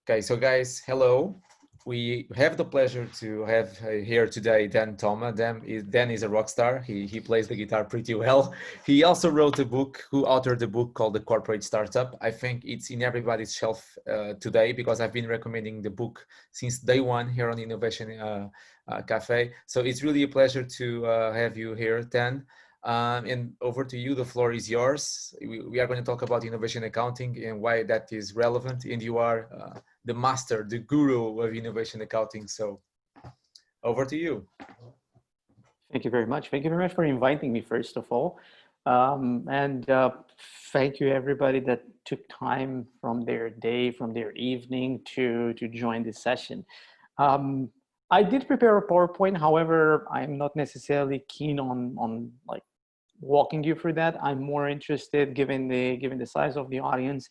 Okay, so guys, hello. We have the pleasure to have here today Dan Toma. Dan is a rock star. He plays the guitar pretty well. He also wrote a book, who authored a book called The Corporate Startup. I think it's in everybody's shelf today because I've been recommending the book since day one here on Innovation Cafe. So it's really a pleasure to have you here, Dan. And over to you, the floor is yours. We are going to talk about innovation accounting and why that is relevant. And you are the master, the guru of innovation accounting. So over to you. Thank you very much. Thank you very much for inviting me, first of all. Thank you everybody that took time from their day, from their evening to join this session. I did prepare a PowerPoint. However, I'm not necessarily keen on like walking you through that. I'm more interested, given the size of the audience.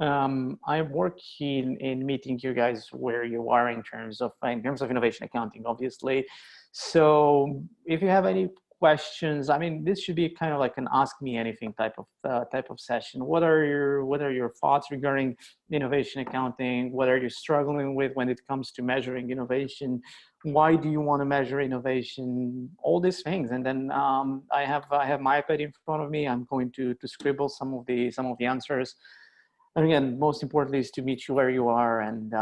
I'm working in meeting you guys where you are in terms of innovation accounting, obviously. So if you have any questions, I mean, this should be kind of like an ask me anything type of session. What are your thoughts regarding innovation accounting? What are you struggling with when it comes to measuring innovation? Why do you want to measure innovation? All these things. And then I have my iPad in front of me. I'm going to scribble some of the answers. And again, most importantly is to meet you where you are and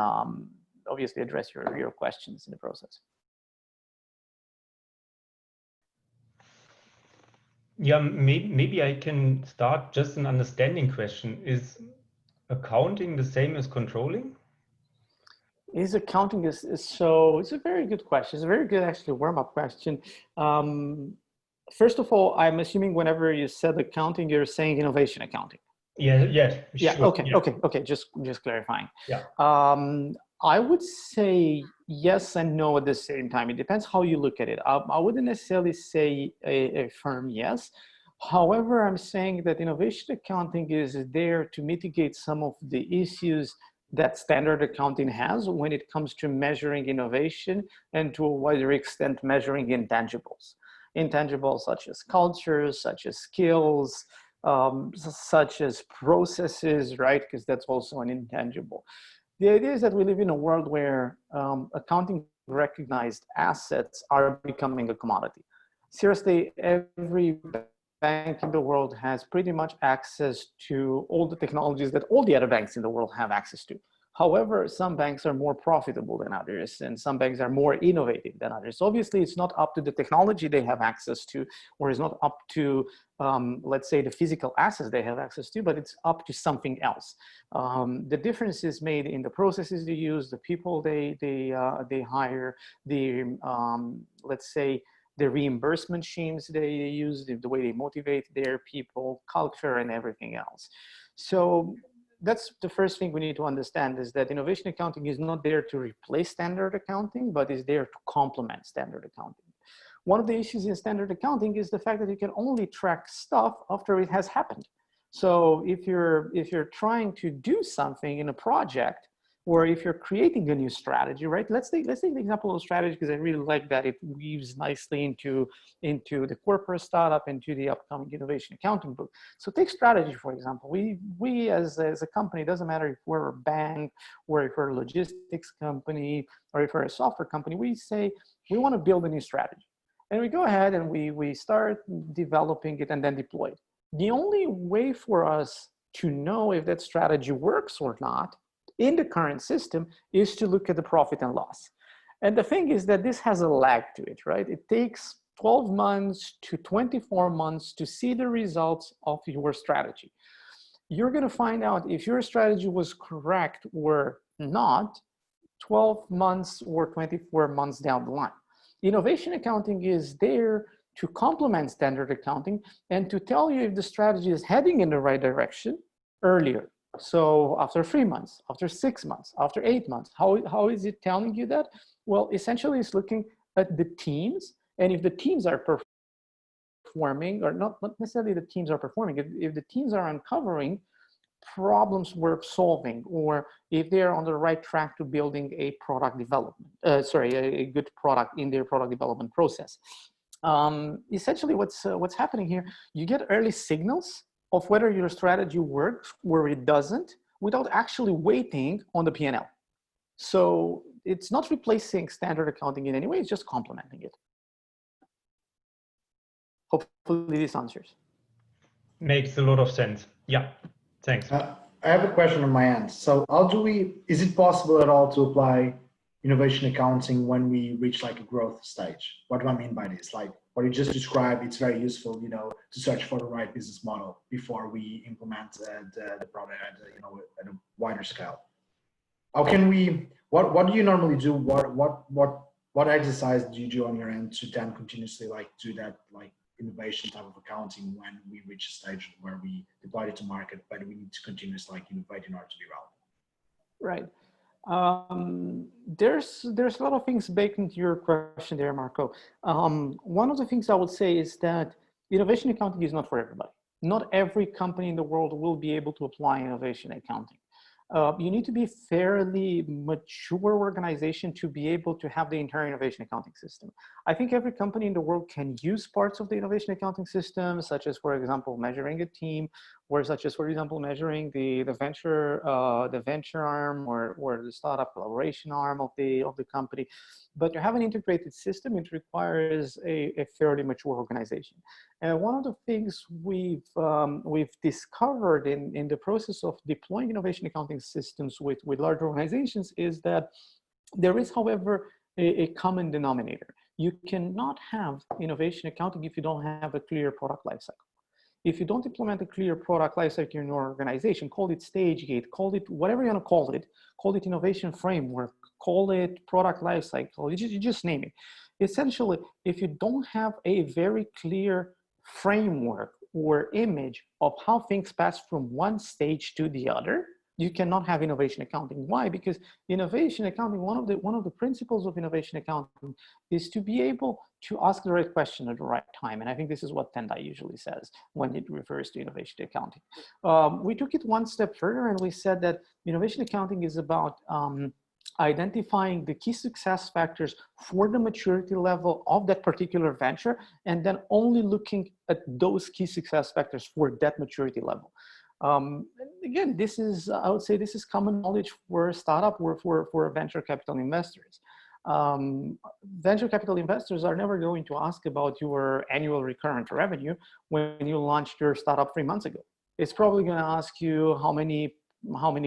obviously address your questions in the process. Yeah, maybe I can start just an understanding question. Is accounting the same as controlling? Is accounting so? It's a very good question. It's a very good, actually, warm-up question. First of all, I'm assuming whenever you said accounting, you're saying innovation accounting. Yeah. Sure. Okay. Just clarifying. Yeah. I would say yes and no at the same time. It depends how you look at it. I wouldn't necessarily say a firm yes. However, I'm saying that innovation accounting is there to mitigate some of the issues that standard accounting has when it comes to measuring innovation and to a wider extent measuring intangibles. Intangibles such as cultures, such as skills, such as processes, right? Because that's also an intangible. The idea is that we live in a world where accounting recognized assets are becoming a commodity. Seriously, every bank in the world has pretty much access to all the technologies that all the other banks in the world have access to. However, some banks are more profitable than others, and some banks are more innovative than others. Obviously, it's not up to the technology they have access to, or it's not up to, let's say, the physical assets they have access to, but it's up to something else. The difference is made in the processes they use, the people they hire, let's say, the reimbursement schemes they use, the way they motivate their people, culture, and everything else. So that's the first thing we need to understand, is that innovation accounting is not there to replace standard accounting, but is there to complement standard accounting. One of the issues in standard accounting is the fact that you can only track stuff after it has happened. So if you're trying to do something in a project, or if you're creating a new strategy, right? Let's take the example of strategy, because I really like that. It weaves nicely into the corporate startup, into the upcoming innovation accounting book. So take strategy, for example. We as a company, it doesn't matter if we're a bank, or if we're a logistics company, or if we're a software company, we say we want to build a new strategy. And we go ahead and we start developing it and then deploy it. The only way for us to know if that strategy works or not in the current system is to look at the profit and loss. And the thing is that this has a lag to it, right? It takes 12 months to 24 months to see the results of your strategy. You're going to find out if your strategy was correct or not 12 months or 24 months down the line. Innovation accounting is there to complement standard accounting and to tell you if the strategy is heading in the right direction earlier. So after 3 months, after 6 months, after 8 months, how is it telling you that? Well, essentially it's looking at the teams, and if the teams are performing, or not necessarily the teams are performing, if the teams are uncovering problems worth solving, or if they're on the right track to building a product development, a good product in their product development process. Essentially what's happening here, you get early signals of whether your strategy works or it doesn't without actually waiting on the P&L. So it's not replacing standard accounting in any way, it's just complementing it. Hopefully this answers. Makes a lot of sense. Yeah, thanks. I have a question on my end. So is it possible at all to apply innovation accounting when we reach like a growth stage? What do I mean by this? Like what you just described, it's very useful, to search for the right business model before we implement the product at a wider scale. How can we, what do you normally do? What exercise do you do on your end to then continuously like do that like innovation type of accounting when we reach a stage where we deploy it to market, but we need to continuously like innovate in order to be relevant? Right. There's a lot of things baked into your question there, Marco. One of the things I would say is that innovation accounting is not for everybody. Not every company in the world will be able to apply innovation accounting. You need to be fairly mature organization to be able to have the entire innovation accounting system. I think every company in the world can use parts of the innovation accounting system, such as, for example, measuring a team, or such as, for example, measuring the venture arm or the startup collaboration arm of the company. But to have an integrated system, it requires a fairly mature organization. And one of the things we've discovered in the process of deploying innovation accounting systems with large organizations is that there is, however, a common denominator. You cannot have innovation accounting if you don't have a clear product lifecycle. If you don't implement a clear product lifecycle in your organization, call it stage gate, call it whatever you want to call it innovation framework, call it product lifecycle, you just name it. Essentially, if you don't have a very clear framework or image of how things pass from one stage to the other, you cannot have innovation accounting. Why? Because innovation accounting, one of the principles of innovation accounting is to be able to ask the right question at the right time. And I think this is what Tendai usually says when it refers to innovation accounting. We took it one step further and we said that innovation accounting is about identifying the key success factors for the maturity level of that particular venture, and then only looking at those key success factors for that maturity level. Again, this is, I would say, this is common knowledge for a startup or for venture capital investors. Venture capital investors are never going to ask about your annual recurrent revenue when you launched your startup 3 months ago. It's probably going to ask you how many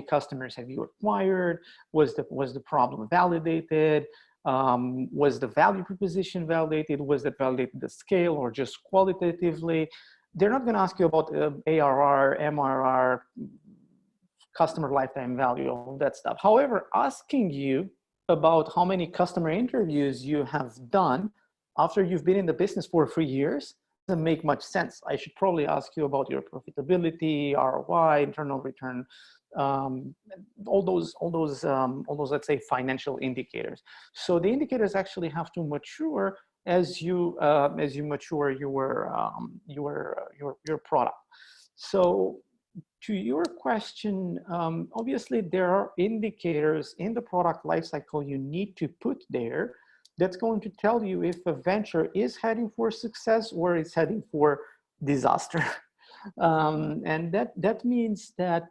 customers have you acquired? Was the problem validated? Was the value proposition validated? Was that validated at scale or just qualitatively? They're not going to ask you about ARR, MRR, customer lifetime value, all that stuff. However, asking you about how many customer interviews you have done after you've been in the business for 3 years doesn't make much sense. I should probably ask you about your profitability, ROI, internal return, all those let's say financial indicators. So the indicators actually have to mature as you mature your product. So to your question, obviously there are indicators in the product lifecycle you need to put there that's going to tell you if a venture is heading for success or it's heading for disaster. And that means that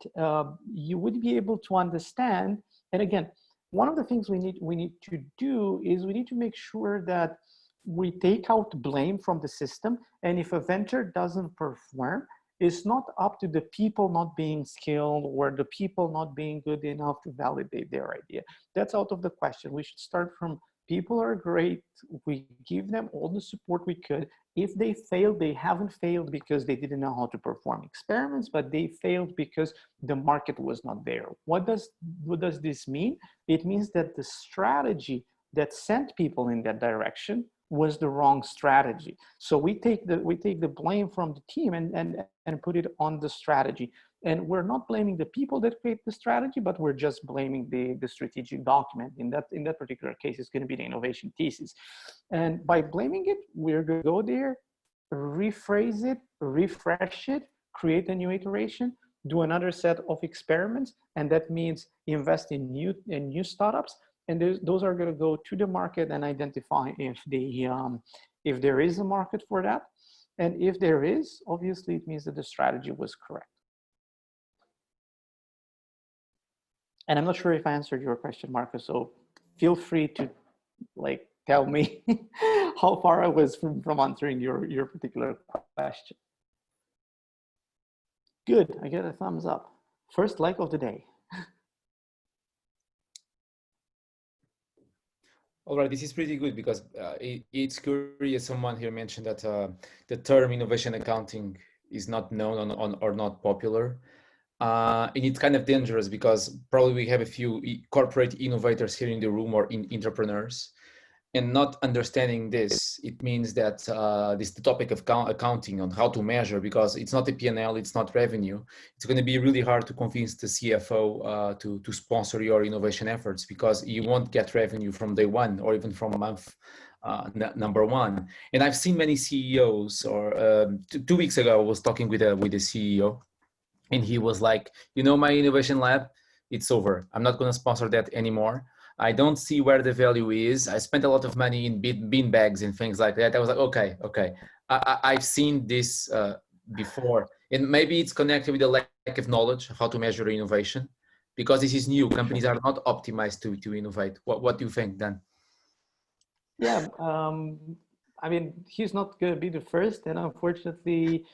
you would be able to understand. And again, one of the things we need to do is we need to make sure that we take out blame from the system. And if a venture doesn't perform, it's not up to the people not being skilled or the people not being good enough to validate their idea. That's out of the question. We should start from people are great. We give them all the support we could. If they failed, they haven't failed because they didn't know how to perform experiments, but they failed because the market was not there. What does this mean? It means that the strategy that sent people in that direction was the wrong strategy. So we take the blame from the team and put it on the strategy. And we're not blaming the people that create the strategy, but we're just blaming the strategic document. In that particular case, it's going to be the innovation thesis. And by blaming it, we're going to go there, rephrase it, refresh it, create a new iteration, do another set of experiments, and that means invest in new startups. And those are going to go to the market and identify if there is a market for that. And if there is, obviously, it means that the strategy was correct. And I'm not sure if I answered your question, Marcus, so feel free to like tell me how far I was from answering your particular question. Good, I get a thumbs up. First like of the day. All right, this is pretty good because it's curious. Someone here mentioned that the term innovation accounting is not known or not popular. And it's kind of dangerous because probably we have a few corporate innovators here in the room or entrepreneurs. And not understanding this, it means that this the topic of accounting on how to measure, because it's not a P&L, it's not revenue. It's going to be really hard to convince the CFO to sponsor your innovation efforts, because you won't get revenue from day one or even from month number one. And I've seen many CEOs, or 2 weeks ago, I was talking with a CEO, and he was like, you know, my innovation lab, it's over. I'm not going to sponsor that anymore. I don't see where the value is. I spent a lot of money in bean bags and things like that. I was like, okay. I've seen this before. And maybe it's connected with the lack of knowledge of how to measure innovation, because this is new. Companies are not optimized to innovate. What do you think, Dan? Yeah, I mean, he's not going to be the first, and unfortunately,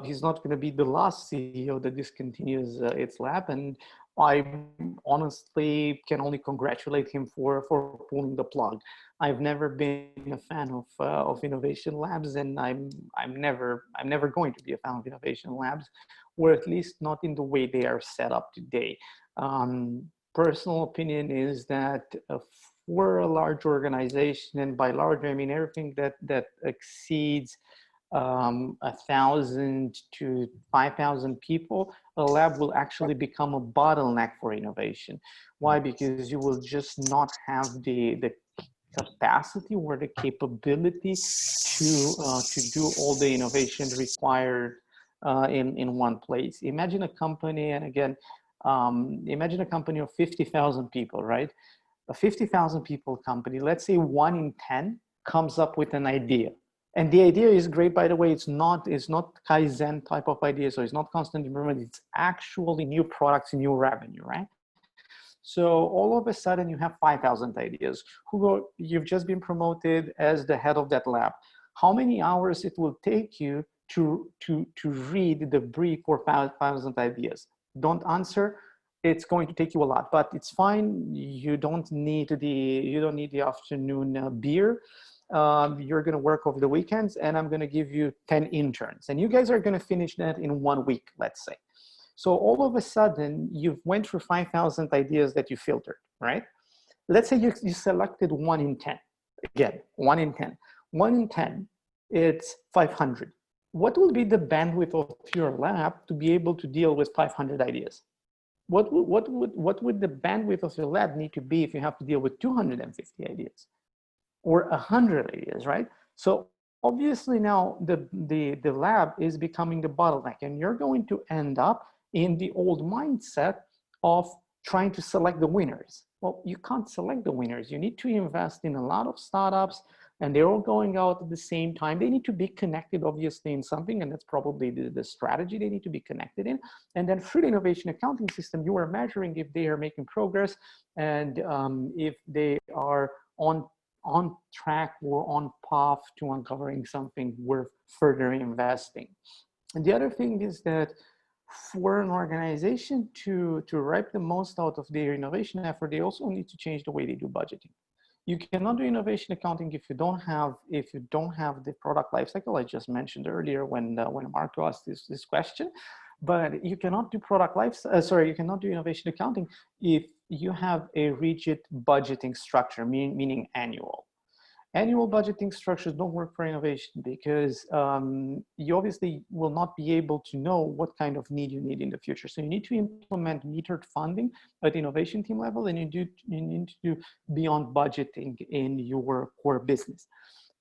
he's not going to be the last CEO that discontinues its lab. And I honestly can only congratulate him for pulling the plug. I've never been a fan of innovation labs, and I'm never going to be a fan of innovation labs, or at least not in the way they are set up today. Personal opinion is that for a large organization, and by large I mean everything that exceeds 1,000 to 5,000 people, a lab will actually become a bottleneck for innovation. Why? Because you will just not have the capacity or the capability to do all the innovation required in one place. Imagine a company, and again, imagine a company of 50,000 people, right? A 50,000 people company, let's say 1 in 10 comes up with an idea. And the idea is great, by the way. It's not Kaizen type of idea, so it's not constant improvement. It's actually new products, new revenue, right? So all of a sudden you have 5,000 ideas. You've just been promoted as the head of that lab. How many hours it will take you to read the brief for 5,000 ideas? Don't answer. It's going to take you a lot, but it's fine. You don't need the afternoon beer. You're going to work over the weekends, and I'm going to give you 10 interns, and you guys are going to finish that in 1 week, let's say. So all of a sudden you've went through 5,000 ideas that you filtered, right? Let's say you selected 1 in 10. Again, 1 in 10. 1 in 10, it's 500. What will be the bandwidth of your lab to be able to deal with 500 ideas? What would the bandwidth of your lab need to be if you have to deal with 250 ideas or 100 ideas, right? So obviously now the lab is becoming the bottleneck, and you're going to end up in the old mindset of trying to select the winners. Well, you can't select the winners. You need to invest in a lot of startups, and they're all going out at the same time. They need to be connected, obviously, in something, and that's probably the strategy they need to be connected in. And then through the innovation accounting system, you are measuring if they are making progress, and if they are on track or on path to uncovering something worth further investing. And the other thing is that for an organization to reap the most out of their innovation effort, they also need to change the way they do budgeting. You cannot do innovation accounting if you don't have the product lifecycle I just mentioned earlier when Marco asked this question. But you cannot do you cannot do innovation accounting if you have a rigid budgeting structure, meaning annual. Annual budgeting structures don't work for innovation because you obviously will not be able to know what kind of need you need in the future. So you need to implement metered funding at the innovation team level, and you need to do beyond budgeting in your core business.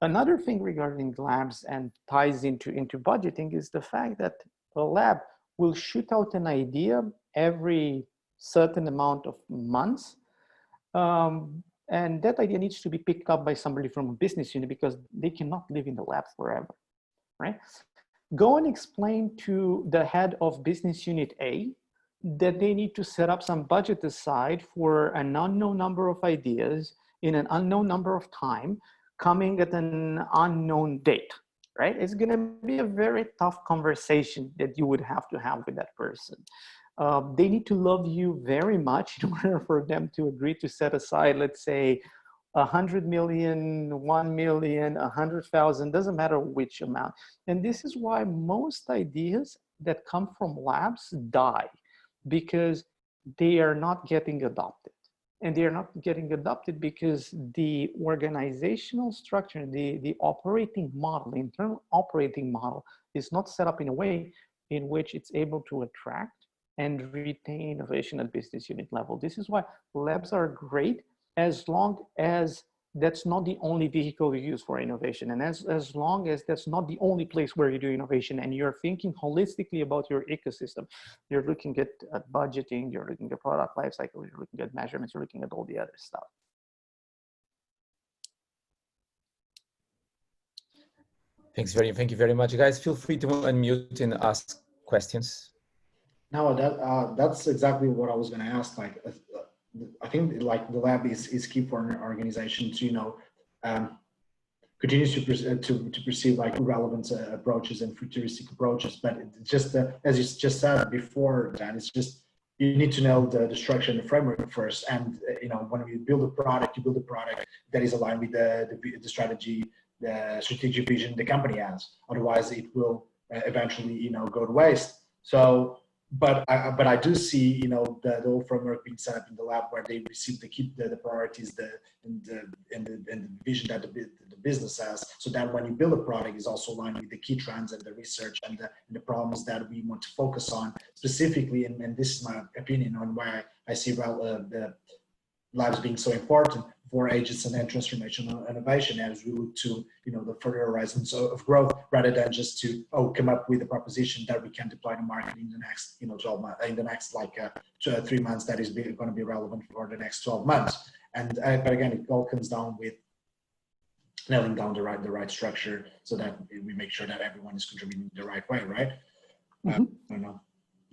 Another thing regarding labs and ties into budgeting is the fact that a lab will shoot out an idea every certain amount of months. And that idea needs to be picked up by somebody from a business unit because they cannot live in the lab forever, right? Go and explain to the head of business unit A that they need to set up some budget aside for an unknown number of ideas in an unknown number of time coming at an unknown date, right? It's going to be a very tough conversation that you would have to have with that person. They need to love you very much in order for them to agree to set aside, let's say, 100 million, 1 million, 100,000, doesn't matter which amount. And this is why most ideas that come from labs die, because they are not getting adopted. And they are not getting adopted because the organizational structure, the operating model, the internal operating model is not set up in a way in which it's able to attract and retain innovation at business unit level. This is why labs are great as long as that's not the only vehicle you use for innovation. And as long as that's not the only place where you do innovation and you're thinking holistically about your ecosystem, you're looking at budgeting, you're looking at product lifecycle, you're looking at measurements, you're looking at all the other stuff. Thank you very much, guys. Feel free to unmute and ask questions. No, that's exactly what I was going to ask. Like, I think like the lab is key for an organization to continue to perceive like relevant approaches and futuristic approaches. But it's just as you just said before, Dan, it's just you need to know the structure and the framework first. And when you build a product, you build a product that is aligned with the strategy, the strategic vision the company has. Otherwise, it will eventually go to waste. So. But I do see the whole framework being set up in the lab where they receive the priorities and the vision that the business has, so that when you build a product is also aligned with the key trends and the research and the problems that we want to focus on specifically. And this is my opinion on why I see the labs being so important for agents and transformational innovation as we look to the further horizons of growth, rather than just to come up with a proposition that we can deploy to market in the next 12 months, in the next 3 months that is going to be relevant for the next 12 months. And but again, it all comes down with nailing down the right structure so that we make sure that everyone is contributing the right way, right? Mm-hmm. I don't know.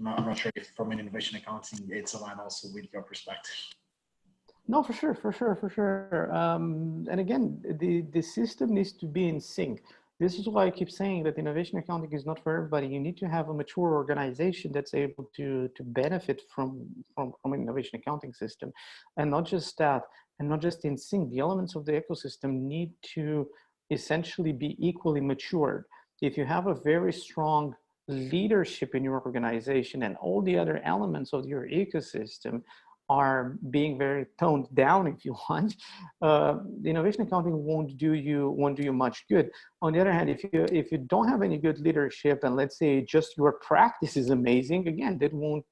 I'm not sure if from an innovation accounting it's aligned also with your perspective. No, for sure. And again, the system needs to be in sync. This is why I keep saying that innovation accounting is not for everybody. You need to have a mature organization that's able to benefit from an innovation accounting system. And not just that, and not just in sync. The elements of the ecosystem need to essentially be equally matured. If you have a very strong leadership in your organization and all the other elements of your ecosystem are being very toned down, if you want, the innovation accounting won't do you much good. On the other hand, if you don't have any good leadership, and let's say just your practice is amazing, again, that won't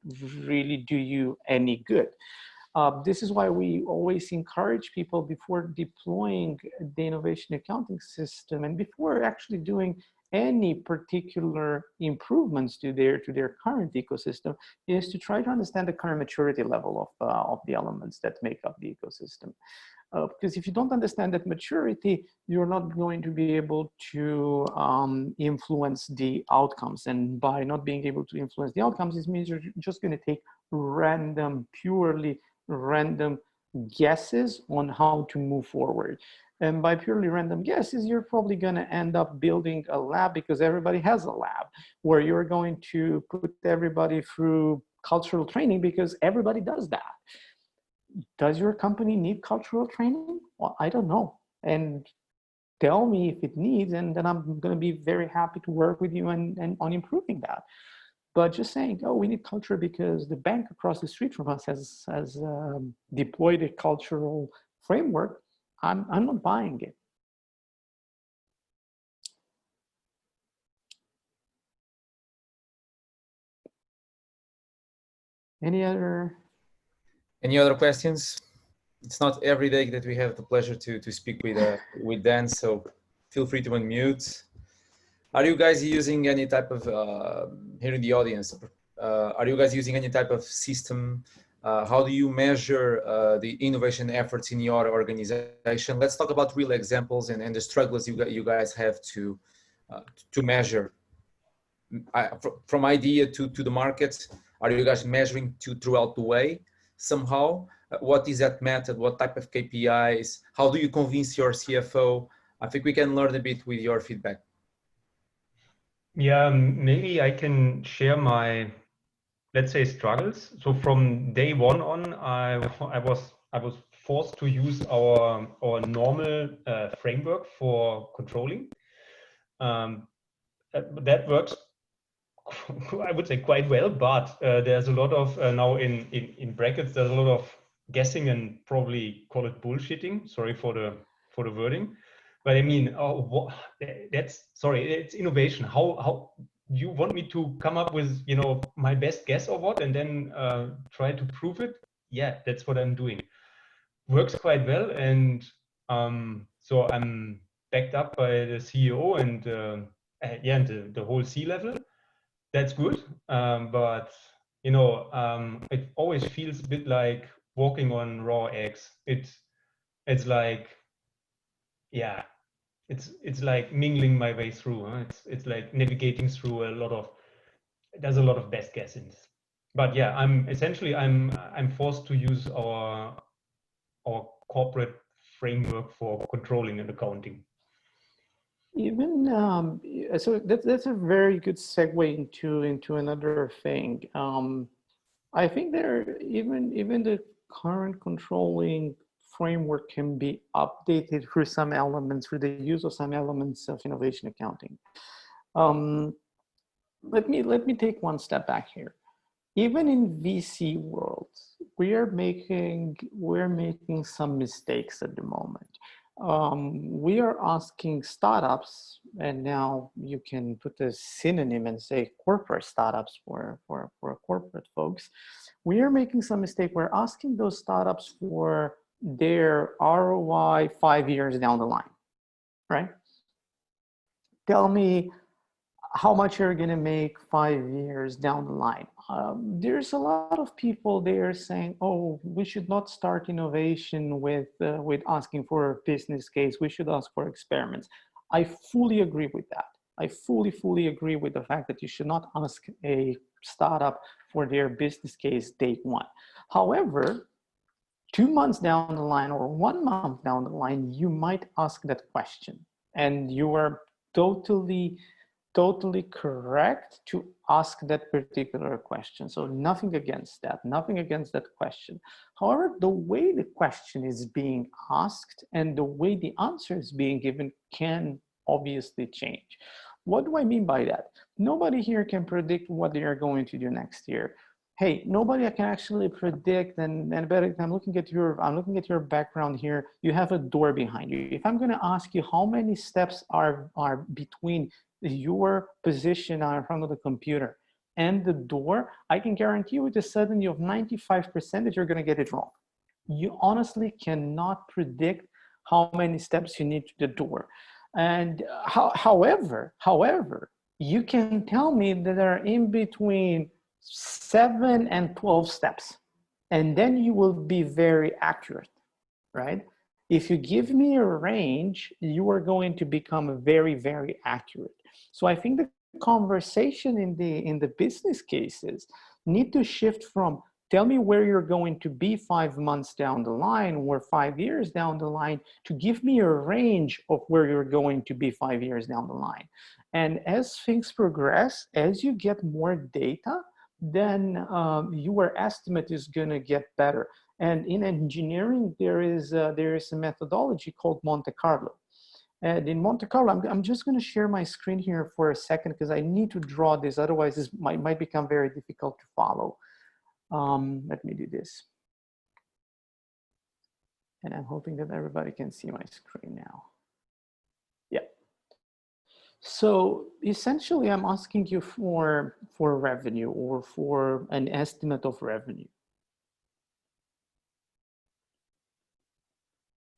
really do you any good. This is why we always encourage people before deploying the innovation accounting system and before actually doing any particular improvements to their current ecosystem, is to try to understand the current maturity level of the elements that make up the ecosystem. Because if you don't understand that maturity, you're not going to be able to influence the outcomes. And by not being able to influence the outcomes, it means you're just going to take purely random guesses on how to move forward. And by purely random guesses, you're probably going to end up building a lab, because everybody has a lab, where you're going to put everybody through cultural training because everybody does that. Does your company need cultural training? Well, I don't know. And tell me if it needs, and then I'm going to be very happy to work with you and on improving that. But just saying, oh, we need culture because the bank across the street from us has deployed a cultural framework, I'm not buying it. Any other questions? It's not every day that we have the pleasure to speak with Dan, so feel free to unmute. Are you guys using any type of here in the audience? Are you guys using any type of system? How do you measure the innovation efforts in your organization? Let's talk about real examples and the struggles you guys have to measure from idea to the market. Are you guys measuring throughout the way somehow? What is that method? What type of KPIs? How do you convince your CFO? I think we can learn a bit with your feedback. Yeah, maybe I can share my, let's say, struggles. So from day one on, I was forced to use our normal framework for controlling. That works, I would say, quite well, but there's a lot of now in brackets. There's a lot of guessing and probably call it bullshitting. Sorry for the wording, but I mean, that's sorry, it's innovation. How you want me to come up with, you know, my best guess or what, and then try to prove it? Yeah, that's what I'm doing. Works quite well, and so I'm backed up by the CEO and yeah, and the whole C level. That's good, but you know, it always feels a bit like walking on raw eggs. It's like, yeah, it's like mingling my way through. Huh? It's like navigating through a lot of. There's a lot of best guessings, but yeah, I'm forced to use our corporate framework for controlling and accounting. Even so, that's a very good segue into another thing. I think there even the current controlling framework can be updated through some elements, through the use of some elements of innovation accounting. Let me take one step back here. Even in VC world, we're making some mistakes at the moment. We are asking startups, and now you can put a synonym and say corporate startups for corporate folks. We are making some mistake. We're asking those startups for their ROI 5 years down the line, right? Tell me how much you're going to make 5 years down the line. There's a lot of people there saying, oh, we should not start innovation with asking for a business case. We should ask for experiments. I fully agree with that. I fully agree with the fact that you should not ask a startup for their business case day one. However, 2 months down the line or 1 month down the line, you might ask that question. And you are totally correct to ask that particular question. So nothing against that question. However, the way the question is being asked and the way the answer is being given can obviously change. What do I mean by that? Nobody here can predict what they are going to do next year. Hey, nobody can actually predict, and better, I'm looking at your background here. You have a door behind you. If I'm going to ask you how many steps are between your position in front of the computer and the door, I can guarantee you with a certainty of 95% that you're going to get it wrong. You honestly cannot predict how many steps you need to the door. And however, you can tell me that there are in between 7 and 12 steps, and then you will be very accurate, right? If you give me a range, you are going to become very accurate. So I think the conversation in the business cases need to shift from tell me where you're going to be 5 months down the line or 5 years down the line to give me a range of where you're going to be 5 years down the line. And as things progress, as you get more data, then your estimate is going to get better. And in engineering, there is a methodology called Monte Carlo. And in Monte Carlo, I'm just going to share my screen here for a second because I need to draw this. Otherwise, this might become very difficult to follow. Let me do this. And I'm hoping that everybody can see my screen now. Yeah. So essentially, I'm asking you for revenue or for an estimate of revenue.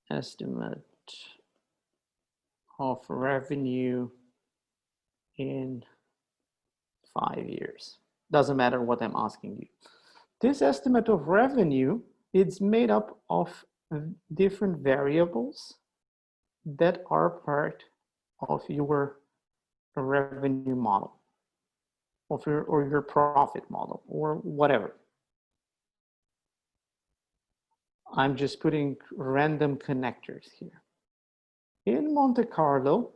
Estimate of revenue in 5 years. Doesn't matter what I'm asking you. This estimate of revenue, it's made up of different variables that are part of your revenue model. or your profit model or whatever. I'm just putting random connectors here. In Monte Carlo,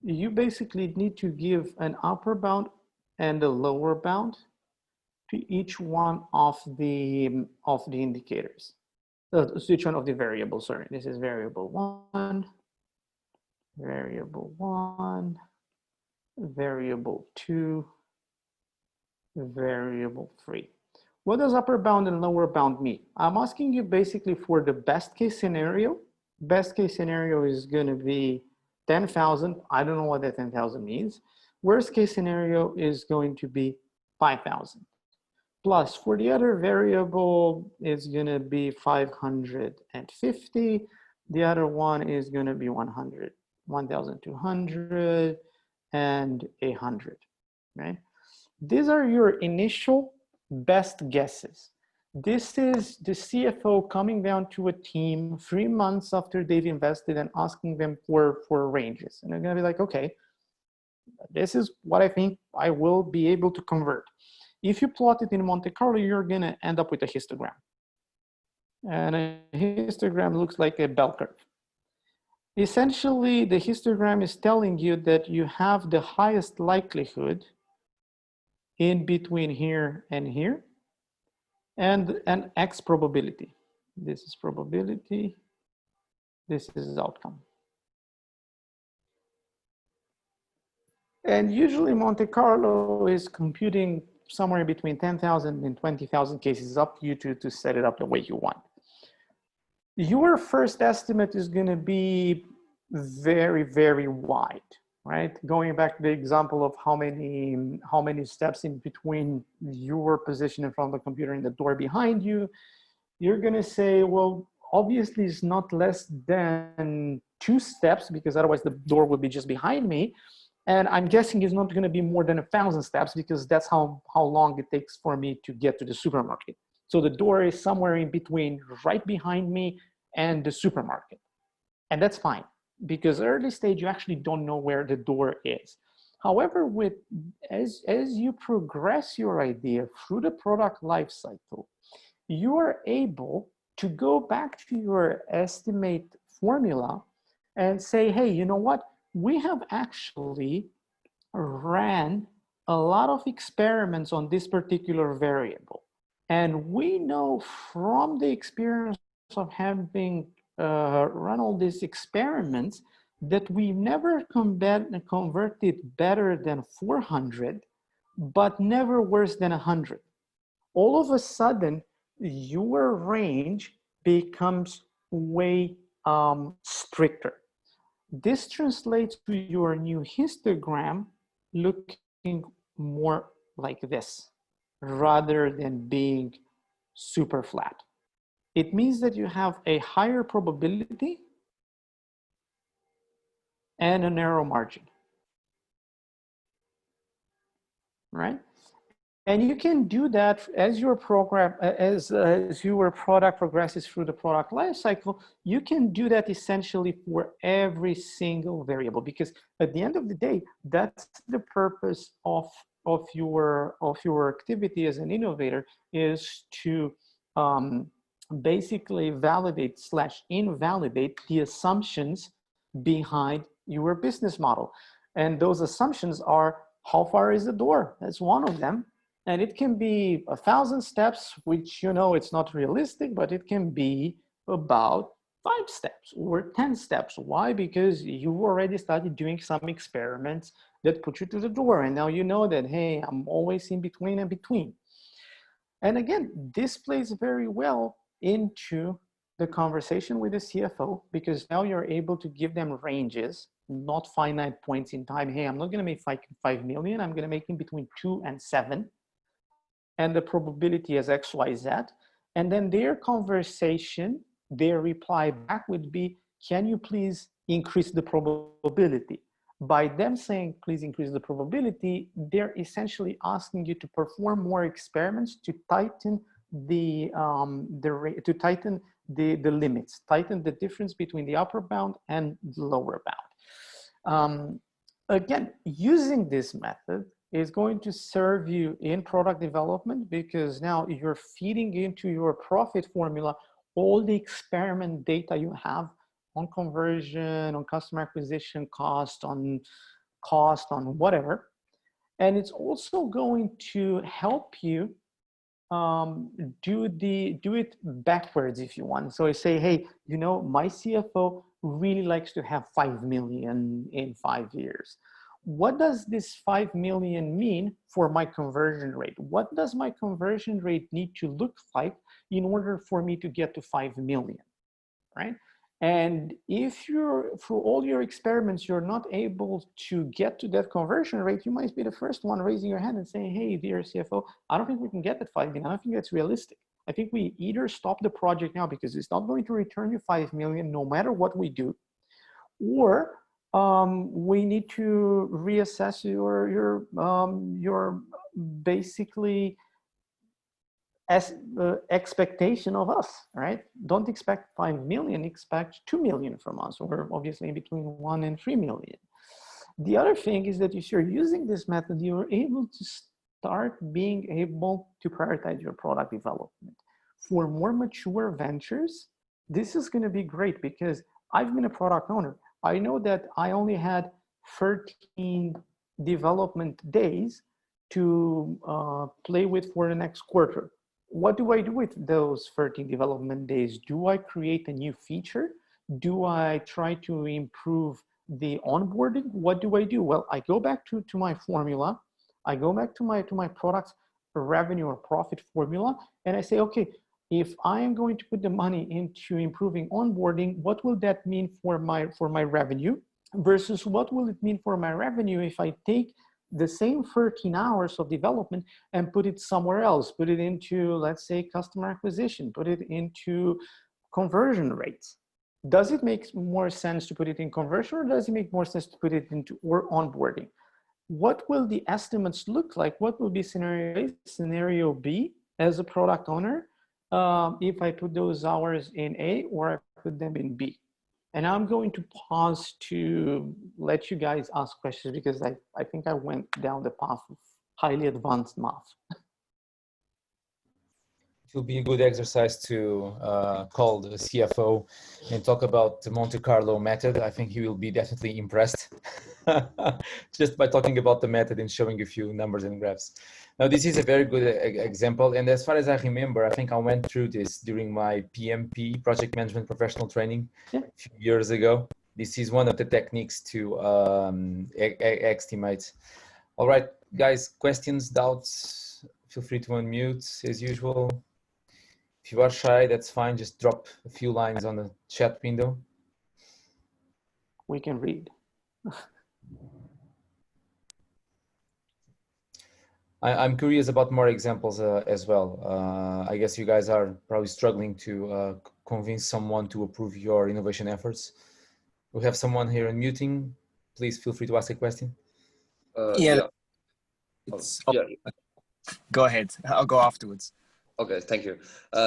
you basically need to give an upper bound and a lower bound to each one of the indicators. To each one of the variables. Sorry, this is variable 1, variable 1, variable 2, variable 3. What does upper bound and lower bound mean? I'm asking you basically for the best case scenario. Best case scenario is going to be 10,000. I don't know what that 10,000 means. Worst case scenario is going to be 5,000. Plus, for the other variable, it's going to be 550. The other one is going to be 100, 1,200, and 100, right? These are your initial best guesses. This is the CFO coming down to a team 3 months after they've invested and asking them for ranges. And they're going to be like, okay, this is what I think I will be able to convert. If you plot it in Monte Carlo, you're going to end up with a histogram. And a histogram looks like a bell curve. Essentially, the histogram is telling you that you have the highest likelihood in between here and here, and an X probability. This is probability, this is outcome. And usually Monte Carlo is computing somewhere between 10,000 and 20,000 cases, up to you to set it up the way you want. Your first estimate is going to be very, very wide, right? Going back to the example of how many steps in between your position in front of the computer and the door behind you, you're going to say, well, obviously it's not less than 2 steps, because otherwise the door would be just behind me. And I'm guessing it's not going to be more than 1,000 steps, because that's how long it takes for me to get to the supermarket. So the door is somewhere in between, right behind me and the supermarket. And that's fine, because early stage, you actually don't know where the door is. However, as you progress your idea through the product life cycle, you are able to go back to your estimate formula and say, hey, you know what? We have actually ran a lot of experiments on this particular variable. And we know from the experience of having run all these experiments that we never converted better than 400, but never worse than 100. All of a sudden, your range becomes way stricter. This translates to your new histogram looking more like this, rather than being super flat. It means that you have a higher probability and a narrow margin, right? And you can do that as your program, as your product progresses through the product lifecycle. You can do that essentially for every single variable, because at the end of the day, that's the purpose of your activity as an innovator, is to basically validate / invalidate the assumptions behind your business model. And those assumptions are, how far is the door? That's one of them. And it can be 1,000 steps, which, you know, it's not realistic, but it can be about 5 steps or 10 steps. Why? Because you already started doing some experiments that put you to the door. And now you know that, hey, I'm always in between and between. And again, this plays very well into the conversation with the CFO, because now you're able to give them ranges, not finite points in time. Hey, I'm not going to make 5 million. I'm going to make in between 2 and 7. And the probability is X, Y, Z. And then their conversation, their reply back would be, can you please increase the probability? By them saying, please increase the probability, they're essentially asking you to perform more experiments to tighten the limits, tighten the difference between the upper bound and the lower bound. Again, using this method is going to serve you in product development, because now you're feeding into your profit formula all the experiment data you have on conversion, on customer acquisition cost, on whatever. And it's also going to help you do it backwards if you want. So I say, hey, you know, my CFO really likes to have 5 million in 5 years. What does this 5 million mean for my conversion rate? What does my conversion rate need to look like in order for me to get to 5 million, right? And if you're, through all your experiments, you're not able to get to that conversion rate, you might be the first one raising your hand and saying, hey, dear CFO, I don't think we can get that 5 million. I don't think that's realistic. I think we either stop the project now because it's not going to return you 5 million no matter what we do, or we need to reassess your basically expectation of us, right? Don't expect 5 million, expect 2 million from us, or obviously in between 1 and 3 million. The other thing is that if you're using this method, you're able to start being able to prioritize your product development. For more mature ventures, this is going to be great, because I've been a product owner. I know that I only had 13 development days to play with for the next quarter. What do I do with those 13 development days? Do I create a new feature? Do I try to improve the onboarding? What do I do? Well, I go back to my formula. I go back to my product's revenue or profit formula, and I say, okay, if I am going to put the money into improving onboarding, what will that mean for my revenue, versus what will it mean for my revenue if I take the same 13 hours of development and put it somewhere else, put it into, let's say, customer acquisition, put it into conversion rates. Does it make more sense to put it in conversion, or does it make more sense to put it into onboarding? What will the estimates look like? What will be scenario A, scenario B as a product owner if I put those hours in A or I put them in B? And I'm going to pause to let you guys ask questions, because I think I went down the path of highly advanced math. It will be a good exercise to call the CFO and talk about the Monte Carlo method. I think he will be definitely impressed just by talking about the method and showing a few numbers and graphs. Now, this is a very good example. And as far as I remember, I think I went through this during my PMP, Project Management Professional Training, a few years ago. This is one of the techniques to estimate. All right, guys, questions, doubts, feel free to unmute as usual. If you are shy, that's fine. Just drop a few lines on the chat window. We can read. I'm curious about more examples as well. I guess you guys are probably struggling to convince someone to approve your innovation efforts. We have someone here unmuting. Please feel free to ask a question. Yeah. Go ahead. I'll go afterwards. Okay, thank you.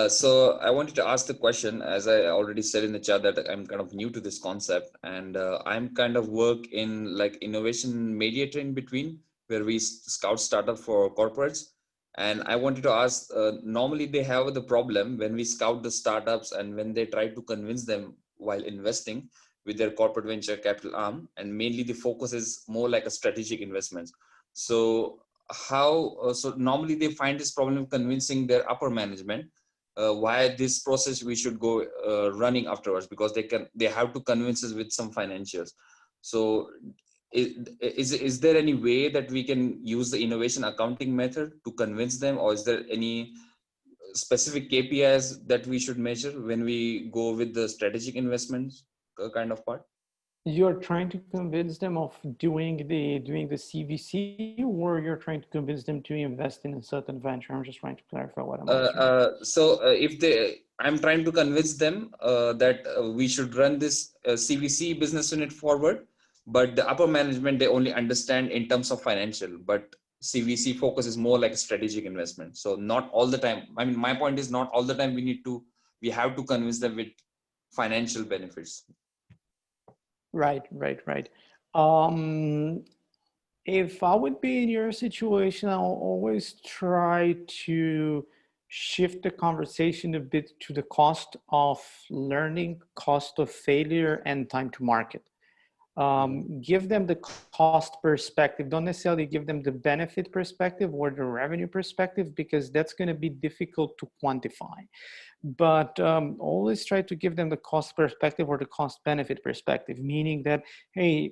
So I wanted to ask the question, as I already said in the chat, that I'm kind of new to this concept, and I'm kind of work in like innovation mediator in between, where we scout startup for corporates. And I wanted to ask, normally they have the problem when we scout the startups and when they try to convince them while investing with their corporate venture capital arm, and mainly the focus is more like a strategic investments. So so normally they find this problem convincing their upper management why this process we should go running afterwards, because they have to convince us with some financials. So is there any way that we can use the innovation accounting method to convince them, or is there any specific KPIs that we should measure when we go with the strategic investments kind of part? You're trying to convince them of doing the CVC, or you're trying to convince them to invest in a certain venture? I'm just trying to clarify what I'm asking. I'm trying to convince them that we should run this CVC business unit forward, but the upper management, they only understand in terms of financial, but CVC focus is more like a strategic investment. So not all the time. I mean, my point is not all the time we have to convince them with financial benefits. Right. If I would be in your situation, I'll always try to shift the conversation a bit to the cost of learning, cost of failure, and time to market. Give them the cost perspective. Don't necessarily give them the benefit perspective or the revenue perspective, because that's going to be difficult to quantify. But always try to give them the cost perspective or the cost benefit perspective, meaning that, hey,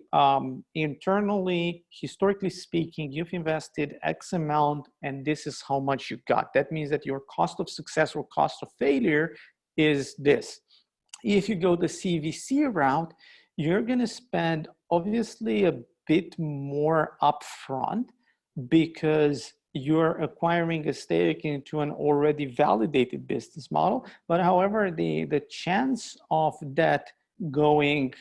internally, historically speaking, you've invested X amount and this is how much you got. That means that your cost of success or cost of failure is this. If you go the CVC route, you're going to spend obviously a bit more upfront because you're acquiring a stake into an already validated business model. But however, the chance of that going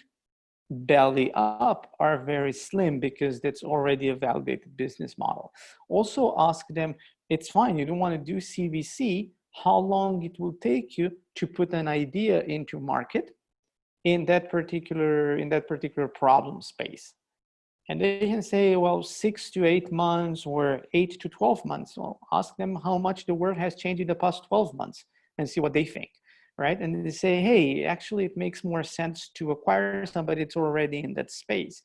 belly up are very slim because that's already a validated business model. Also ask them, it's fine, you don't want to do CVC, how long it will take you to put an idea into market in that particular problem space. And they can say, well, 6 to 8 months or 8 to 12 months. Well, ask them how much the world has changed in the past 12 months and see what they think, right? And they say, hey, actually it makes more sense to acquire somebody that's already in that space.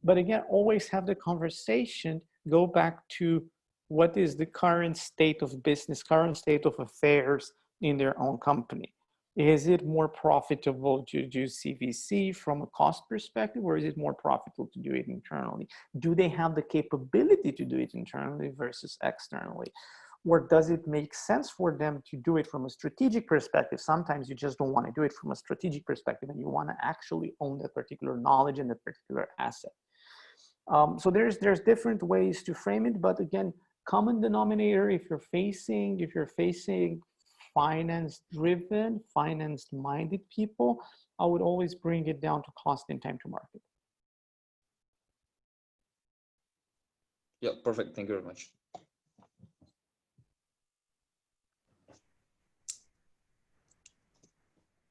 But again, always have the conversation, go back to what is the current state of business, current state of affairs in their own company. Is it more profitable to do CVC from a cost perspective, or is it more profitable to do it internally? Do they have the capability to do it internally versus externally? Or does it make sense for them to do it from a strategic perspective? Sometimes you just don't want to do it from a strategic perspective and you want to actually own that particular knowledge and that particular asset. So there's different ways to frame it, but again, common denominator, if you're facing finance-driven, finance-minded people, I would always bring it down to cost and time to market. Yeah, perfect. Thank you very much.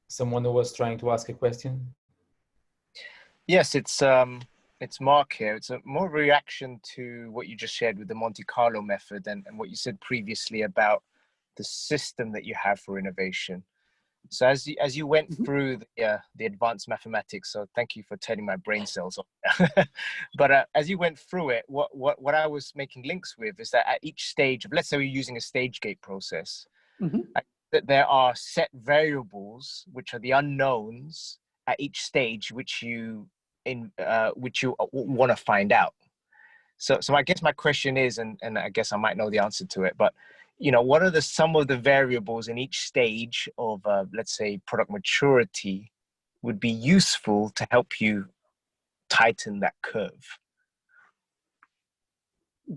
Someone who was trying to ask a question? Yes, it's Mark here. It's a more reaction to what you just shared with the Monte Carlo method and what you said previously about the system that you have for innovation. So as you went through the advanced mathematics, so thank you for turning my brain cells on. But as you went through it, what I was making links with is that at each stage of, let's say we're using a stage gate process, that there are set variables which are the unknowns at each stage, which you want to find out. So I guess my question is, and I guess I might know the answer to it, but what are some of the variables in each stage of, let's say, product maturity would be useful to help you tighten that curve?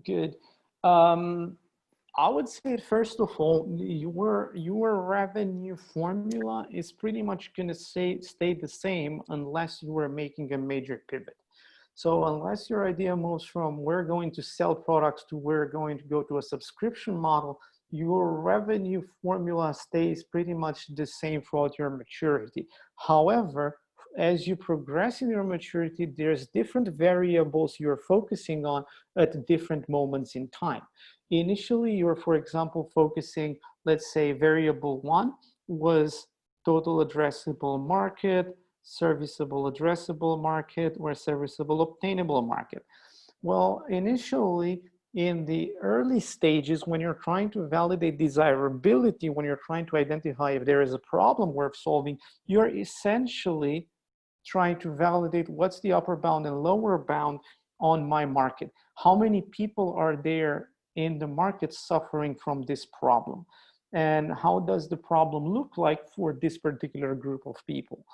Good. I would say, first of all, your revenue formula is pretty much going to stay the same unless you are making a major pivot. So unless your idea moves from we're going to sell products to we're going to go to a subscription model, your revenue formula stays pretty much the same throughout your maturity. However, as you progress in your maturity, there's different variables you're focusing on at different moments in time. Initially, you're, for example, focusing, let's say variable 1 was total addressable market, serviceable addressable market, or serviceable obtainable market. Well, initially, in the early stages, when you're trying to validate desirability, when you're trying to identify if there is a problem worth solving, you're essentially trying to validate what's the upper bound and lower bound on my market. How many people are there in the market suffering from this problem? And how does the problem look like for this particular group of people?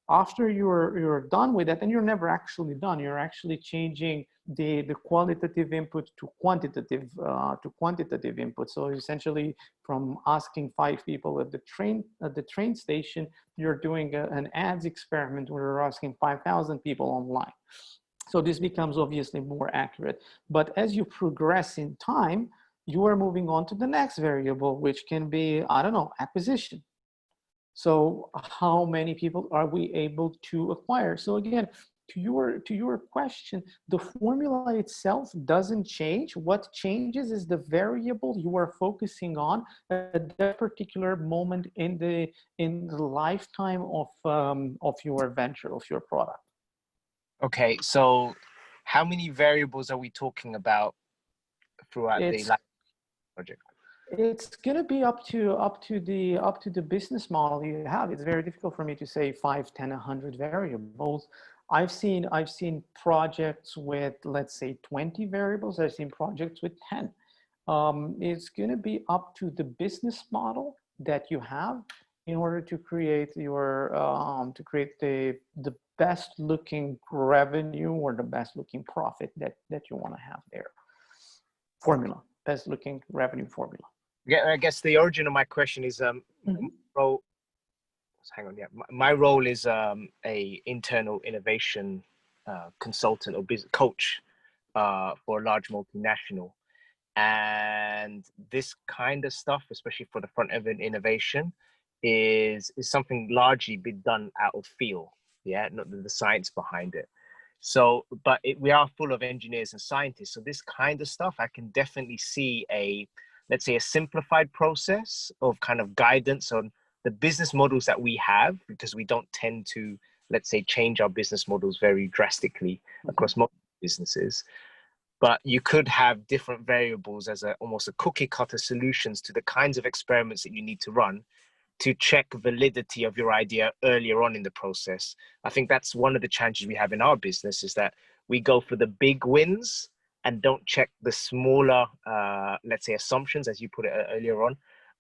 After you're done with that, and you're never actually done, you're actually changing the qualitative input to quantitative input. So essentially, from asking 5 people at the train station, you're doing an ads experiment where you're asking 5,000 people online. So this becomes obviously more accurate. But as you progress in time, you are moving on to the next variable, which can be, I don't know, acquisition. So how many people are we able to acquire? So again, to your question, the formula itself doesn't change. What changes is the variable you are focusing on at that particular moment in the lifetime of your venture, of your product. Okay, so how many variables are we talking about throughout the life project? It's going to be up to the business model you have. It's very difficult for me to say 5, 10, 100 variables. I've seen projects with, let's say, 20 variables. I've seen projects with 10. It's going to be up to the business model that you have in order to create your the best looking revenue or the best looking profit that you want to have there. Formula, best looking revenue formula. Yeah, I guess the origin of my question is my role is a internal innovation consultant or business coach for a large multinational, and this kind of stuff, especially for the front end innovation, is something largely been done out of feel, not the science behind it. So, but we are full of engineers and scientists, so this kind of stuff I can definitely see let's say a simplified process of kind of guidance on the business models that we have, because we don't tend to, let's say, change our business models very drastically across multiple businesses. But you could have different variables as almost a cookie cutter solutions to the kinds of experiments that you need to run to check validity of your idea earlier on in the process. I think that's one of the challenges we have in our business, is that we go for the big wins and don't check the smaller, let's say, assumptions, as you put it earlier on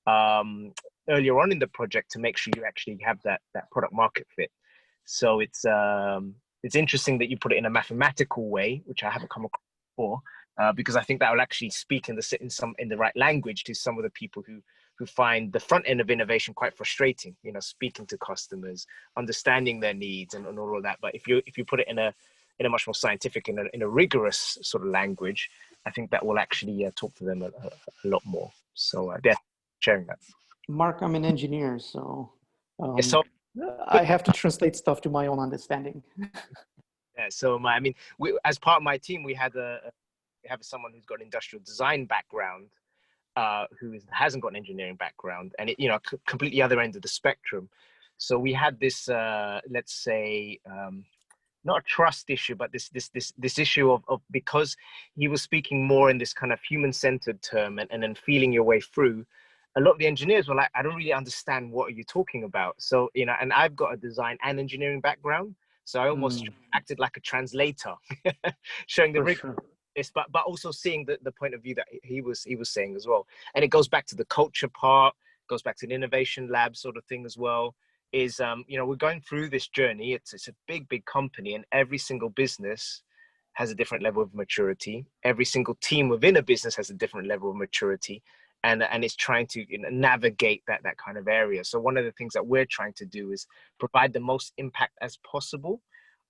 in the project, to make sure you actually have that product market fit. So it's interesting that you put it in a mathematical way, which I haven't come across before, because I think that will actually speak in the right language to some of the people who find the front end of innovation quite frustrating. Speaking to customers, understanding their needs, and all of that. But if you put it in a much more scientific, in a rigorous sort of language, I think that will actually talk to them a lot more. So sharing that. Mark, I'm an engineer, so, so I have to translate stuff to my own understanding. Yeah. So as part of my team, we have someone who's got an industrial design background, who hasn't got an engineering background, and completely other end of the spectrum. So we had this, let's say, not a trust issue, but this issue of because he was speaking more in this kind of human-centered term and then feeling your way through, a lot of the engineers were like, I don't really understand, what are you talking about? So, and I've got a design and engineering background, so I almost acted like a translator, showing the rigor, but also seeing the point of view that he was saying as well. And it goes back to the culture part, goes back to the innovation lab sort of thing as well. Is we're going through this journey. It's a big company, and every single business has a different level of maturity. Every single team within a business has a different level of maturity, and it's trying to navigate that kind of area. So one of the things that we're trying to do is provide the most impact as possible,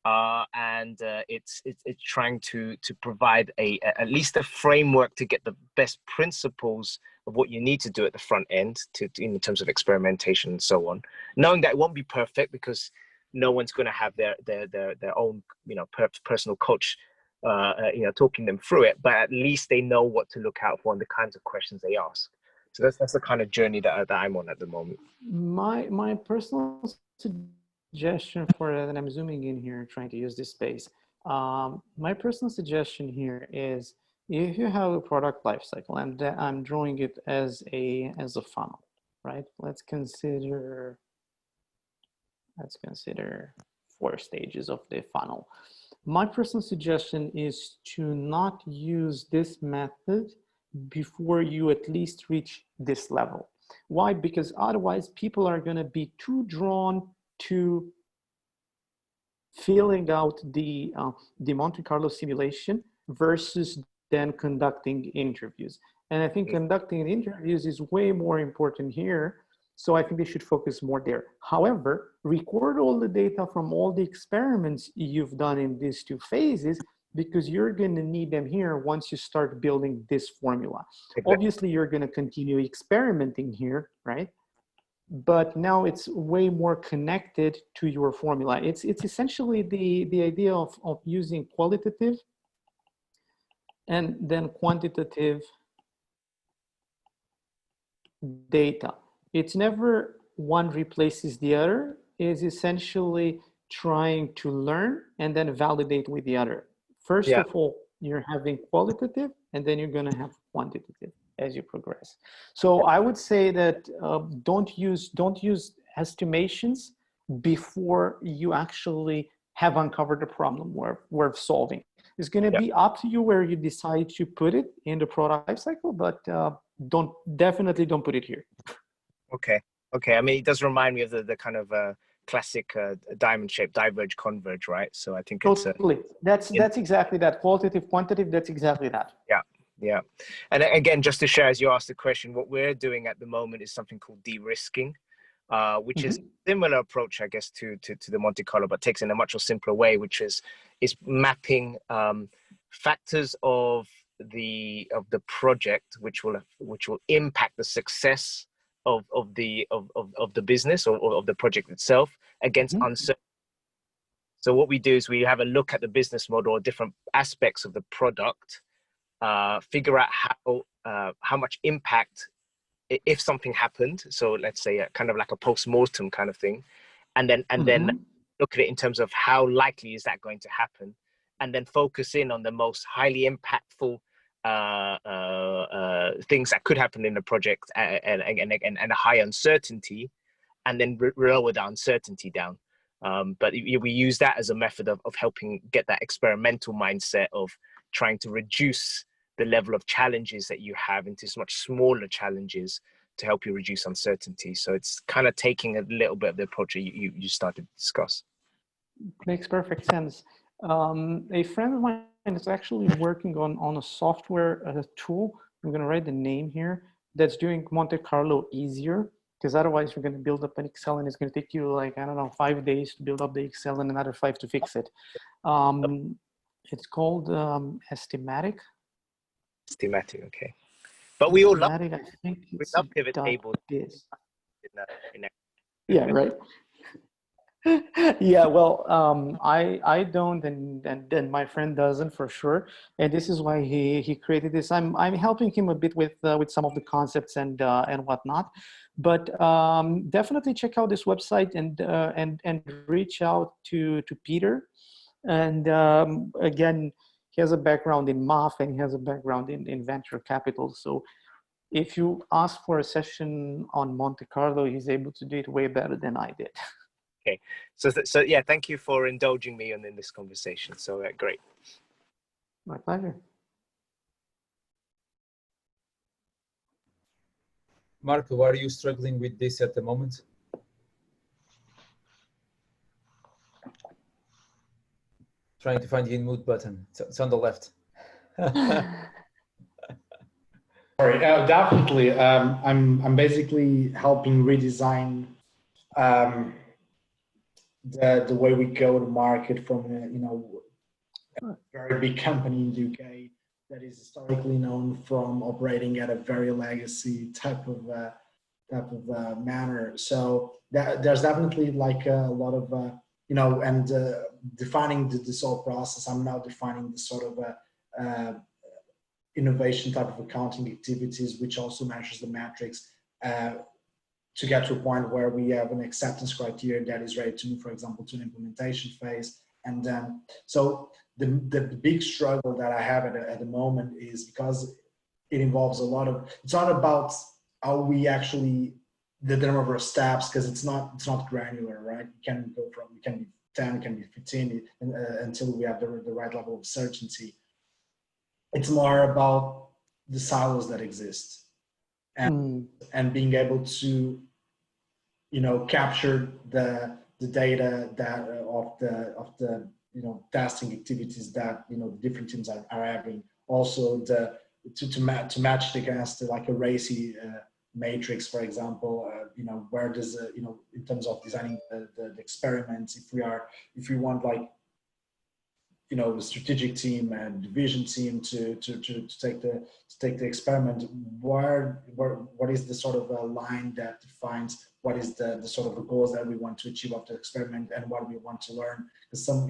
and it's trying to provide at least a framework to get the best principles of what you need to do at the front end in terms of experimentation and so on, knowing that it won't be perfect, because no one's going to have their own personal coach talking them through it, but at least they know what to look out for and the kinds of questions they ask. So that's the kind of journey that I'm on at the moment. My personal suggestion for that, and I'm zooming in here trying to use this space, my personal suggestion here is, if you have a product lifecycle, and I'm drawing it as a funnel, right? Let's consider 4 stages of the funnel. My personal suggestion is to not use this method before you at least reach this level. Why? Because otherwise people are going to be too drawn to filling out the Monte Carlo simulation versus then conducting interviews. And I think conducting interviews is way more important here. So I think they should focus more there. However, record all the data from all the experiments you've done in these 2 phases, because you're going to need them here once you start building this formula. Exactly. Obviously, you're going to continue experimenting here, right? but now it's way more connected to your formula. It's essentially the idea of using qualitative and then quantitative data. It's never one replaces the other. It's essentially trying to learn and then validate with the other. First of all, you're having qualitative, and then you're going to have quantitative as you progress. So I would say that don't use estimations before you actually have uncovered the problem worth solving. It's going to be up to you where you decide to put it in the product lifecycle, but definitely don't put it here. Okay. I mean, it does remind me of the kind of classic diamond shape, diverge, converge, right? So I think totally. That's exactly that. Qualitative, quantitative. That's exactly that. Yeah. And again, just to share, as you asked the question, what we're doing at the moment is something called derisking, which is a similar approach, I guess, to the Monte Carlo, but takes in a much more simpler way, which is mapping factors of the project which will impact the success of the business or of the project itself against uncertainty. So what we do is we have a look at the business model or different aspects of the product, figure out how much impact if something happened. So let's say kind of like a post-mortem kind of thing, and then look at it in terms of how likely is that going to happen, and then focus in on the most highly impactful things that could happen in the project and a high uncertainty, and then lower the uncertainty down. But we use that as a method of helping get that experimental mindset of trying to reduce the level of challenges that you have into much smaller challenges to help you reduce uncertainty. So it's kind of taking a little bit of the approach that you started to discuss. Makes perfect sense. A friend of mine is actually working on a software tool. I'm going to write the name here. That's doing Monte Carlo easier, because otherwise you're going to build up an Excel and it's going to take you like, I don't know, 5 days to build up the Excel and another 5 to fix it. It's called Estimatic. Estimatic, okay. But we all love, I think we love pivot tables. Yeah, right. Yeah, well, I don't, and my friend doesn't for sure, and this is why he created this. I'm helping him a bit with some of the concepts and whatnot, but definitely check out this website and reach out to Peter. And again, he has a background in math and he has a background in venture capital. So if you ask for a session on Monte Carlo, he's able to do it way better than I did. Okay, so yeah, thank you for indulging me in this conversation. So great. My pleasure. Marco, are you struggling with this at the moment? Trying to find the mute button. It's on the left. Sorry, definitely. I'm basically helping redesign the way we go to market from a very big company in the UK that is historically known from operating at a very legacy type of manner. So there's definitely like a lot of and defining this whole process. I'm now defining the sort of innovation type of accounting activities, which also measures the metrics to get to a point where we have an acceptance criteria that is ready to move, for example, to an implementation phase. And then, so the big struggle that I have at the moment is because it involves a lot of, it's not about how we actually, the number of steps, because it's not granular, right? It can go from, it can be 10, it can be 15 until we have the right level of certainty. It's more about the silos that exist and being able to, capture the data that of the testing activities that the different teams are having. Also to match it against like a RACI matrix, for example. Where does in terms of designing the experiments, if we want like the strategic team and division team to take the experiment, what is the sort of a line that defines what is the sort of the goals that we want to achieve after the experiment and what we want to learn. Because some,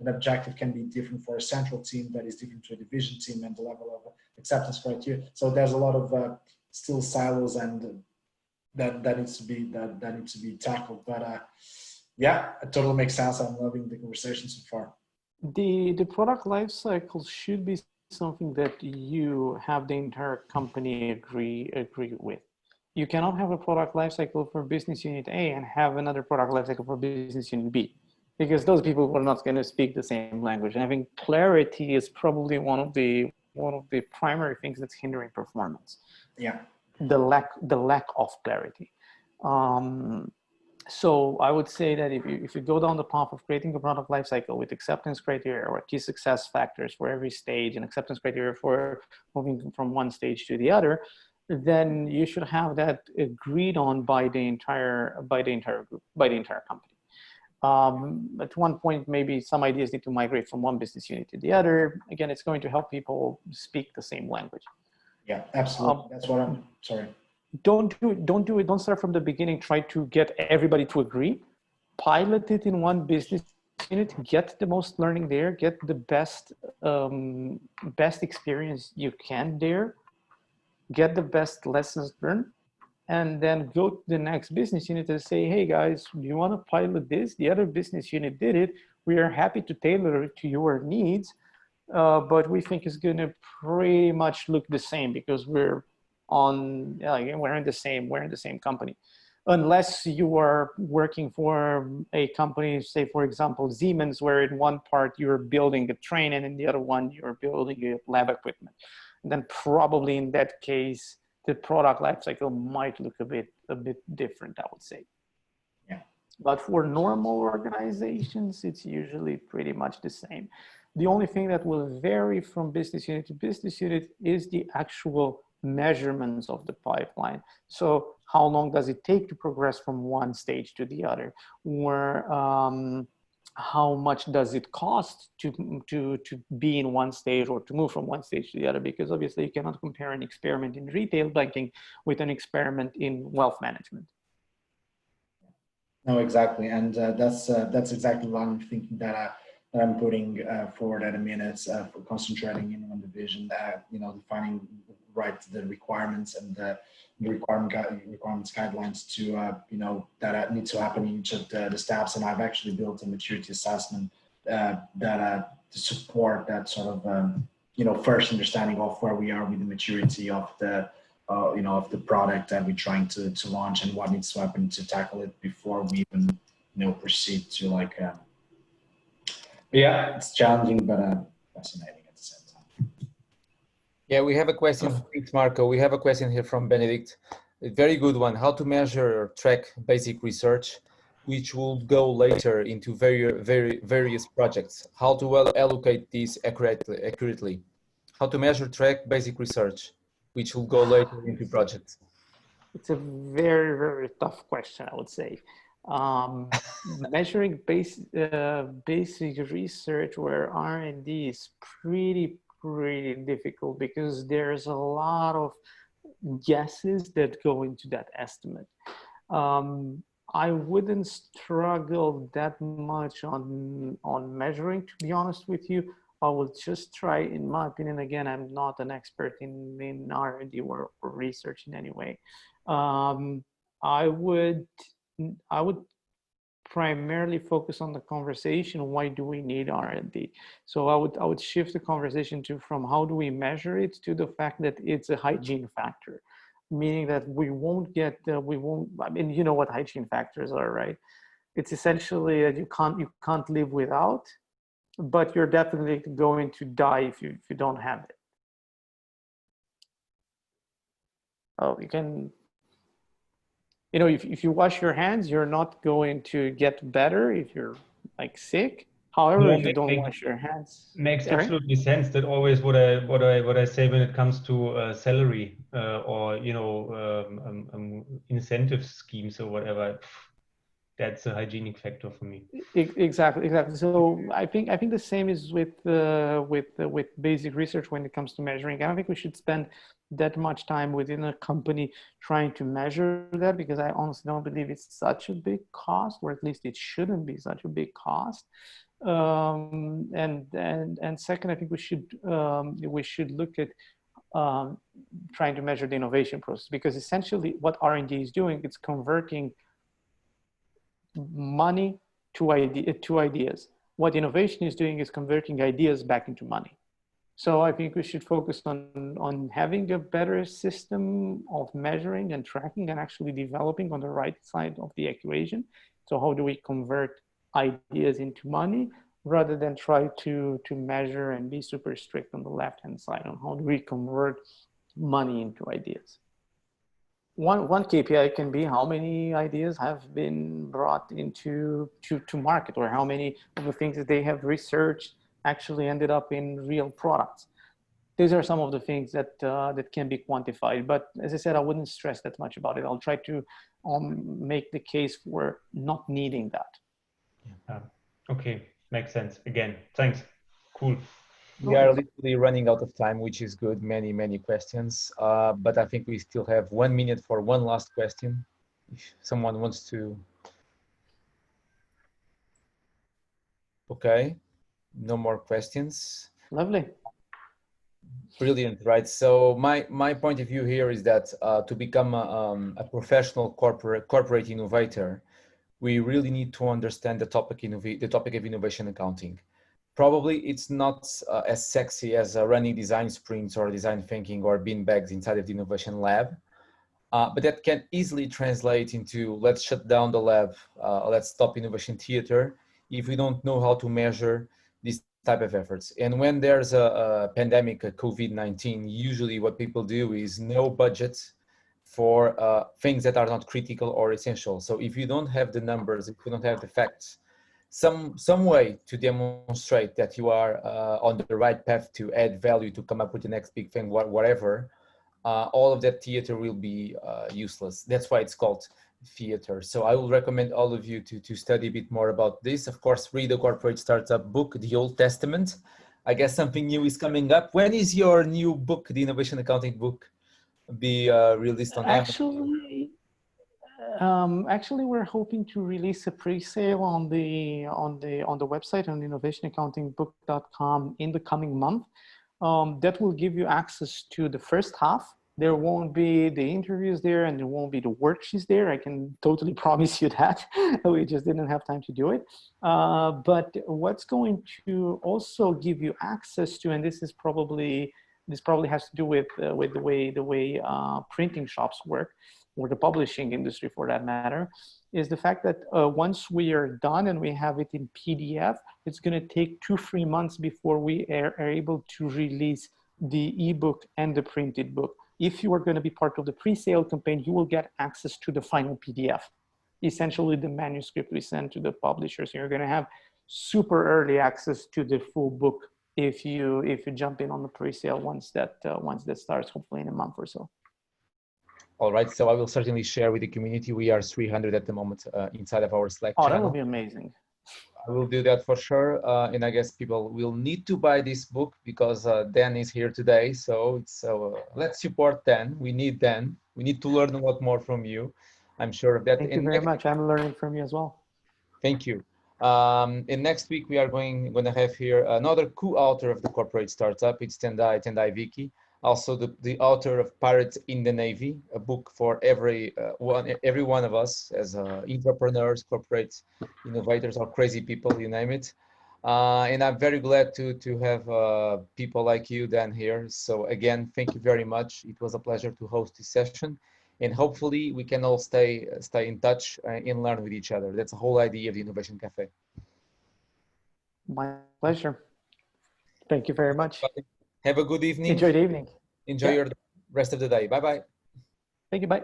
an objective can be different for a central team that is different to a division team and the level of acceptance criteria. So there's a lot of still silos and that needs to be tackled. But yeah, it totally makes sense. I'm loving the conversation so far. The product lifecycle should be something that you have the entire company agree with. You cannot have a product lifecycle for business unit A and have another product lifecycle for business unit B, because those people are not going to speak the same language. And having clarity is probably one of the primary things that's hindering performance. Yeah. The lack of clarity. So I would say that if you go down the path of creating a product lifecycle with acceptance criteria or key success factors for every stage and acceptance criteria for moving from one stage to the other, then you should have that agreed on by the entire group, by the entire company. At one point, maybe some ideas need to migrate from one business unit to the other. Again, it's going to help people speak the same language. Yeah, absolutely. That's what I'm sorry. Don't start from the beginning. Try to get everybody to agree. Pilot it in one business unit, get the most learning there, get the best experience you can there, get the best lessons learned, and then go to the next business unit and say, hey guys, do you want to pilot this? The other business unit did it. We are happy to tailor it to your needs, but we think it's going to pretty much look the same because we're in the same company. Unless you are working for a company, say for example Siemens, where in one part you're building a train and in the other one you're building a lab equipment, and then probably in that case the product lifecycle might look a bit different, I would say. Yeah. But for normal organizations, it's usually pretty much the same. The only thing that will vary from business unit to business unit is the actual measurements of the pipeline. So how long does it take to progress from one stage to the other, or how much does it cost to be in one stage or to move from one stage to the other? Because obviously you cannot compare an experiment in retail banking with an experiment in wealth management. No, exactly, and that's exactly what I'm thinking that I'm putting forward at a minute for concentrating in one division, defining the requirements and the requirements guidelines to that need to happen in each of the steps. And I've actually built a maturity assessment to support that sort of first understanding of where we are with the maturity of the product that we're trying to launch and what needs to happen to tackle it before we even proceed to yeah, it's challenging but fascinating at the same time. Yeah, we have a question. Thanks, Marco. We have a question here from Benedict. A very good one. How to measure or track basic research, which will go later into various projects. How to allocate these accurately. How to measure, track basic research, which will go later into projects. It's a very, very tough question, I would say. Measuring basic research where R&D is pretty difficult because there's a lot of guesses that go into that estimate. I wouldn't struggle that much on measuring, to be honest with you. I will just try, in my opinion, again, I'm not an expert in R&D or research in any way. I would primarily focus on the conversation. Why do we need R&D? So I would shift the conversation from how do we measure it to the fact that it's a hygiene factor, meaning that I mean, you know what hygiene factors are, right? It's essentially that you can't live without, but you're definitely going to die if you don't have it. Oh, you can, if you wash your hands, you're not going to get better if you're sick. However, if you don't wash your hands, makes absolutely sense. That always what I say when it comes to salary or incentive schemes or whatever. that's a hygienic factor for me. Exactly. So I think the same is with basic research when it comes to measuring. I don't think we should spend that much time within a company trying to measure that, because I honestly don't believe it's such a big cost, or at least it shouldn't be such a big cost. And second, I think we should look at trying to measure the innovation process, because essentially what R&D is doing, it's converting money to ideas. What innovation is doing is converting ideas back into money. So I think we should focus on having a better system of measuring and tracking, and actually developing on the right side of the equation. So how do we convert ideas into money, rather than try to measure and be super strict on the left-hand side on how do we convert money into ideas. One KPI can be how many ideas have been brought into to market, or how many of the things that they have researched actually ended up in real products. These are some of the things that that can be quantified. But as I said, I wouldn't stress that much about it. I'll try to make the case for not needing that. Okay, makes sense. Again, thanks. Cool. We are literally running out of time, which is good. Many questions, but I think we still have 1 minute for one last question. If someone wants to. Okay, no more questions. Lovely. Brilliant, right? So my point of view here is that to become a professional corporate innovator, we really need to understand the topic of innovation accounting. Probably it's not as sexy as running design sprints or design thinking or beanbags inside of the innovation lab, but that can easily translate into let's shut down the lab, let's stop innovation theater if we don't know how to measure these type of efforts. And when there's a pandemic, a COVID-19, usually what people do is no budget for things that are not critical or essential. So if you don't have the numbers, if you don't have the facts, some way to demonstrate that you are on the right path to add value, to come up with the next big thing, whatever, all of that theater will be useless. That's why it's called theater. So I will recommend all of you to study a bit more about this. Of course, read the Corporate Startup book, The Old Testament. I guess something new is coming up. When is your new book, the Innovation Accounting book, be released on Amazon? Actually, we're hoping to release a pre-sale on the website, on innovationaccountingbook.com, in the coming month. That will give you access to the first half. There won't be the interviews there, and there won't be the worksheets there. I can totally promise you that. We just didn't have time to do it. But what's going to also give you access to, and this probably has to do with the way printing shops work, or the publishing industry for that matter, is the fact that once we are done and we have it in PDF, it's going to take 2-3 months before we are able to release the ebook and the printed book. If you are going to be part of the pre-sale campaign, you will get access to the final PDF, essentially the manuscript we send to the publishers. You're going to have super early access to the full book if you jump in on the pre-sale once that starts, hopefully in a month or so. All right, so I will certainly share with the community. We are 300 at the moment inside of our Slack channel. That will be amazing. I will do that for sure. And I guess people will need to buy this book because Dan is here today. So let's support Dan. We need Dan. We need to learn a lot more from you. I'm sure of that. Thank you very much. I'm learning from you as well. Thank you. And next week we are going to have here another co-author of the Corporate Startup. It's Tendai Vicky. Also the author of Pirates in the Navy, a book for every one of us as entrepreneurs, corporate innovators, or crazy people, you name it. And I'm very glad to have people like you, Dan, here. So again, thank you very much. It was a pleasure to host this session. And hopefully we can all stay in touch and learn with each other. That's the whole idea of the Innovation Cafe. My pleasure. Thank you very much. Have a good evening. Enjoy the evening. Enjoy your rest of the day. Bye-bye. Thank you. Bye.